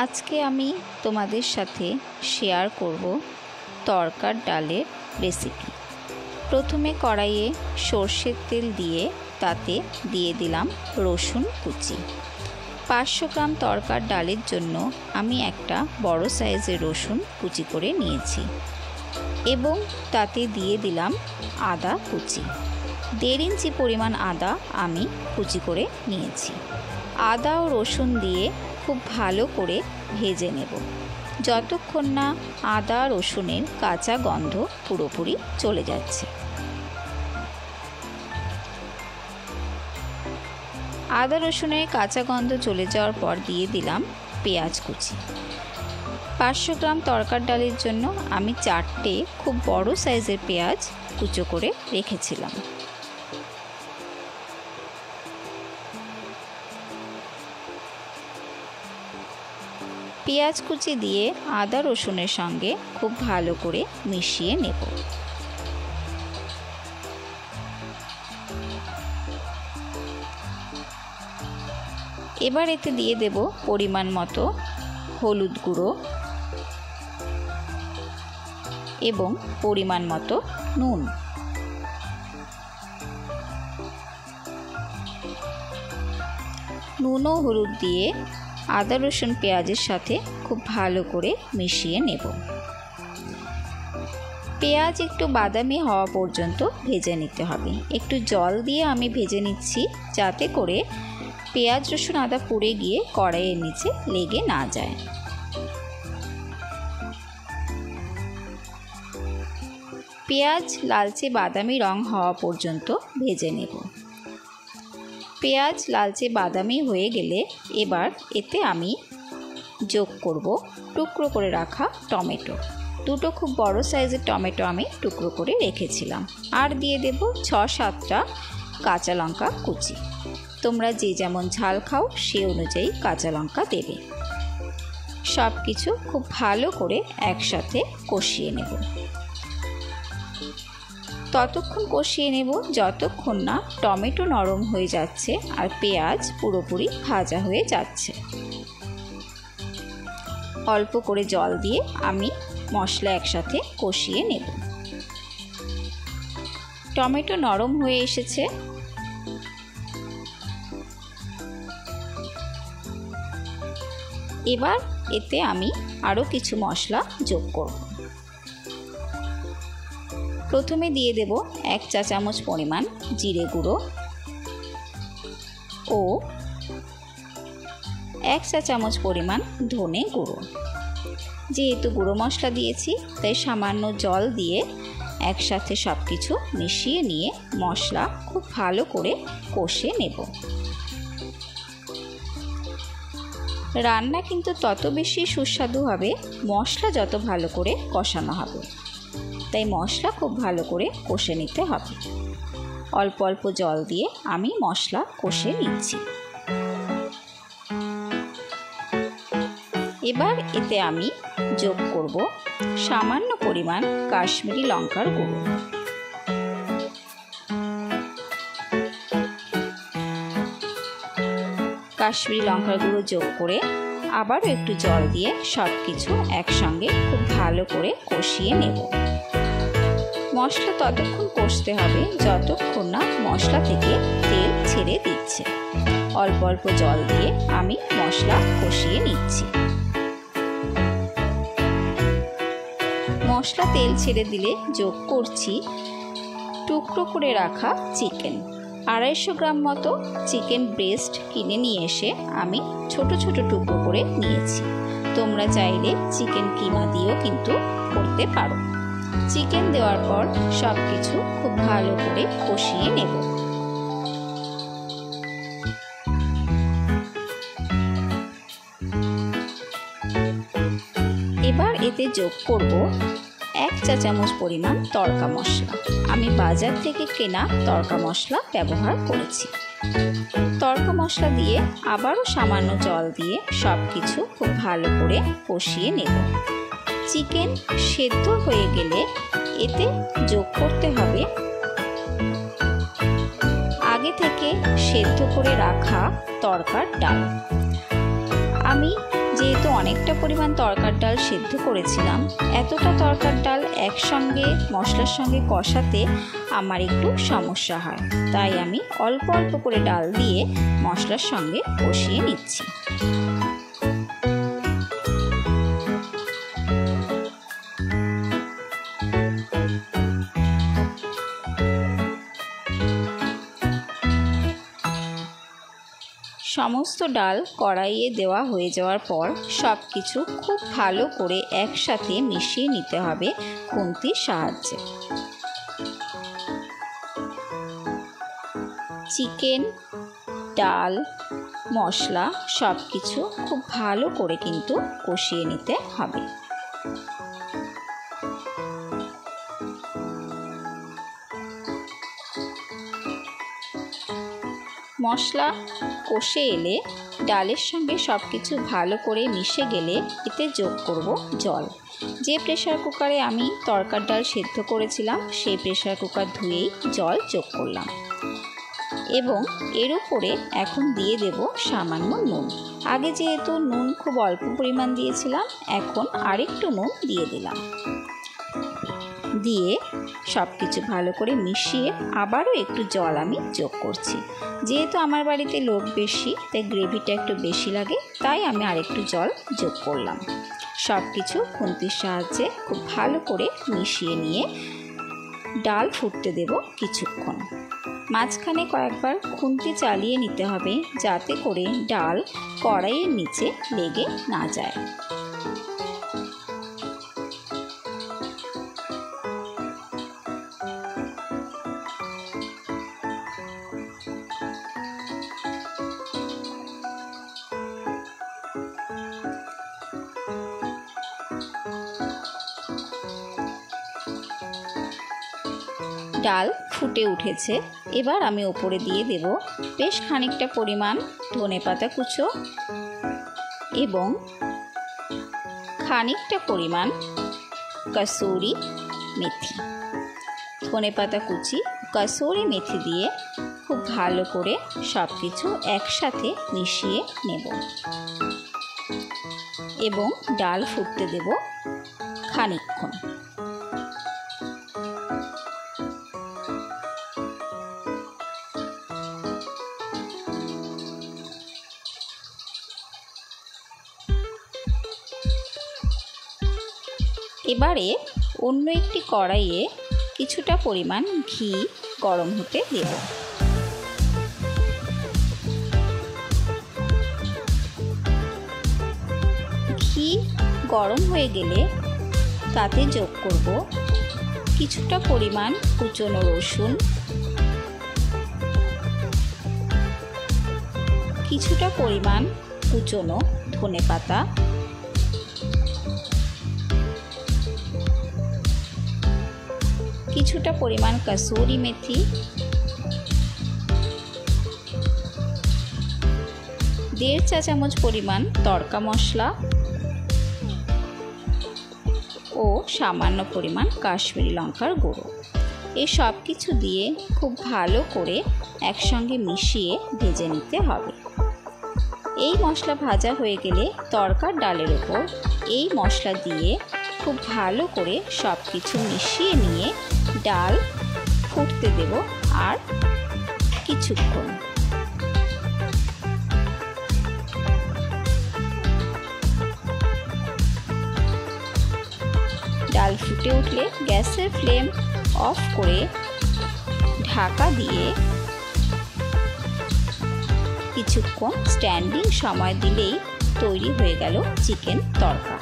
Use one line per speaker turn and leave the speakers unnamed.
আজকে আমি তোমাদের সাথে শেয়ার করব তরকার ডালের রেসিপি। প্রথমে কড়াইয়ে সর্ষের তেল দিয়ে তাতে দিয়ে দিলাম রসুন কুচি। 500 গ্রাম তরকার ডালের জন্য আমি একটা বড় সাইজের রসুন কুচি করে নিয়েছি এবং তাতে দিয়ে দিলাম আদা কুচি। 1.5 ইঞ্চি পরিমাণ আদা আমি কুচি করে নিয়েছি। আদা ও রসুন দিয়ে খুব ভালো করে ভেজে নেব যতক্ষণ না আদা রসুনের কাঁচা গন্ধ পুরোপুরি চলে যাচ্ছে। আদা রসুনের কাঁচা গন্ধ চলে যাওয়ার পর দিয়ে দিলাম পেঁয়াজ কুচি। 500 গ্রাম তরকার ডালের জন্য আমি 4টে খুব বড় সাইজের পেঁয়াজ কুচো করে রেখেছিলাম। পেঁয়াজ কুচি দিয়ে আদা রসুনের সঙ্গে খুব ভালো করে মিশিয়ে নেব। এবার এতে দিয়ে দেব পরিমাণ মতো হলুদ গুঁড়ো এবং পরিমাণ মতো নুন। নুন ও হলুদ দিয়ে আদা রসুন পেঁয়াজের সাথে খুব ভালো করে মিশিয়ে নেব। পেঁয়াজ একটু বাদামি হওয়া পর্যন্ত ভেজে নিতে হবে। একটু জল দিয়ে আমি ভেজে নিচ্ছি যাতে করে পেঁয়াজ রসুন আদা পুড়ে গিয়ে কড়াইয়ের নিচে লেগে না যায়। পেঁয়াজ লালচে বাদামি রং হওয়া পর্যন্ত ভেজে নেব। পেঁয়াজ লালচে বাদামি হয়ে গেলে এবার এতে আমি যোগ করব টুকরো করে রাখা টমেটো। 2টো খুব বড় সাইজের টমেটো আমি টুকরো করে রেখেছিলাম। আর দিয়ে দেব 6-7টা কাঁচা লঙ্কা কুচি। তোমরা যে যেমন ঝাল খাও সে অনুযায়ী কাঁচা লঙ্কা দেবে। সব কিছু খুব ভালো করে একসাথে কষিয়ে নেব। ততক্ষণ কষিয়ে নেব যতক্ষণ না টমেটো নরম হয়ে যাচ্ছে আর পেঁয়াজ পুরোপুরি ভাজা হয়ে যাচ্ছে। অল্প করে জল দিয়ে আমি মশলা একসাথে কষিয়ে নেব। টমেটো নরম হয়ে এসেছে। এবার এতে আমি আরও কিছু মশলা যোগ করব। প্রথমে দিয়ে দেব 1 চা চামচ পরিমাণ জিরে গুঁড়ো ও 1 চা চামচ পরিমাণ ধনে গুঁড়ো। যেহেতু গুঁড়ো মশলা দিয়েছি তাই সামান্য জল দিয়ে একসাথে সব কিছু মিশিয়ে নিয়ে মশলা খুব ভালো করে কষে নেব। রান্না কিন্তু তত বেশি সুস্বাদু হবে মশলা যত ভালো করে কষানো হবে। তাই মশলা খুব ভালো করে কষে নিতে হবে। অল্প অল্প জল দিয়ে আমি মশলা কষে নিচ্ছি। এবার এতে আমি যোগ করব সামান্য পরিমাণ কাশ্মীরি লঙ্কার গুঁড়ো। কাশ্মীরি লঙ্কার গুঁড়ো যোগ করে আবারও একটু জল দিয়ে সব কিছু একসঙ্গে খুব ভালো করে কষিয়ে নেব। মশলা ততক্ষণ কষতে হবে যতক্ষণ না মশলা থেকে তেল ছেড়ে দিচ্ছে। অল্প অল্প জল দিয়ে আমি মশলা কষিয়ে নিচ্ছি। মশলা তেল ছেড়ে দিলে যোগ করছি টুকরো করে রাখা চিকেন। 250 গ্রাম মতো চিকেন ব্রেস্ট কিনে নিয়ে এসে আমি ছোট ছোট টুকরো করে নিয়েছি। তোমরা চাইলে চিকেন কিমা দিয়েও কিন্তু করতে পারো। চিকেন দেওয়ার পর সব কিছু খুব ভালো করে কষিয়ে নেব। এবার এতে যোগ করব 1 চা চামচ পরিমাণ তড়কা মশলা। আমি বাজার থেকে কেনা তড়কা মশলা ব্যবহার করেছি। তড়কা মশলা দিয়ে আবারও সামান্য জল দিয়ে সব কিছু খুব ভালো করে কষিয়ে নেব। চিকেন সেদ্ধ হয়ে গেলে এতে যোগ করতে হবে আগে থেকে সেদ্ধ করে রাখা তড়কার ডাল। আমি যেহেতু অনেকটা পরিমাণ তরকার ডাল সেদ্ধ করেছিলাম। এতটা তরকার ডাল একসঙ্গে মশলার সঙ্গে কষাতে আমার একটু সমস্যা হয়, তাই আমি অল্প অল্প করে ডাল দিয়ে মশলার সঙ্গে কষিয়ে নিচ্ছি। সমস্ত ডাল কড়াইয়ে দেওয়া হয়ে যাওয়ার পর সব কিছু খুব ভালো করে একসাথে মিশিয়ে নিতে হবে খুন্তির সাহায্যে। চিকেন, ডাল, মশলা সব কিছু খুব ভালো করে কিন্তু কষিয়ে নিতে হবে। মশলা কষে এলে ডালের সঙ্গে সব কিছু ভালো করে মিশে গেলে এতে যোগ করব জল। যে প্রেসার কুকারে আমি তরকার ডাল সেদ্ধ করেছিলাম সেই প্রেসার কুকার ধুয়েই জল যোগ করলাম এবং এর উপরে এখন দিয়ে দেব সামান্য নুন। আগে যেহেতু নুন খুব অল্প পরিমাণ দিয়েছিলাম, এখন আরেকটু নুন দিয়ে দিলাম। দিয়ে সব কিছু ভালো করে মিশিয়ে আবারও একটু জল আমি যোগ করছি। যেহেতু আমার বাড়িতে লোক বেশি, তাই গ্রেভিটা একটু বেশি লাগে, তাই আমি আরেকটু জল যোগ করলাম। সব কিছু খুন্তির সাহায্যে খুব ভালো করে মিশিয়ে নিয়ে ডাল ফুটতে দেব কিছুক্ষণ। মাঝখানে কয়েকবার খুন্তি চালিয়ে নিতে হবে যাতে করে ডাল কড়াইয়ের নিচে লেগে না যায়। ডাল ফুটে উঠেছে, এবার আমি ওপরে দিয়ে দেব বেশ খানিকটা পরিমাণ ধনেপাতা কুচো এবং খানিকটা পরিমাণ কসুরি মেথি। ধনেপাতা কুচি, কসুরি মেথি দিয়ে খুব ভালো করে সব কিছু একসাথে মিশিয়ে নেব এবং ডাল ফুটতে দেব খানিকক্ষণ। এবারে অন্য একটি কড়াইয়ে কিছুটা পরিমাণ ঘি গরম হতে দেব। ঘি গরম হয়ে গেলে তাতে যোগ করব কিছুটা পরিমাণ কুচনো রসুন, কিছুটা পরিমাণ কুচনো ধনেপাতা, কিছুটা পরিমাণ কসুরি মেথি, 1.5 চা চামচ পরিমাণ তড়কা মশলা ও সামান্য পরিমাণ কাশ্মীরি লঙ্কার গুঁড়ো। এই সব কিছু দিয়ে খুব ভালো করে একসঙ্গে মিশিয়ে ভেজে নিতে হবে। এই মশলা ভাজা হয়ে গেলে তড়কার ডালের ওপর এই মশলা দিয়ে খুব ভালো করে সব কিছু মিশিয়ে নিয়ে ডাল ফুটতে দেব আর কিছুক্ষণ। ডাল ফুটে উঠলে গ্যাসের ফ্লেম অফ করে ঢাকা দিয়ে কিছুক্ষণ স্ট্যান্ডিং সময় দিলেই তৈরি হয়ে গেল চিকেন তড়কা।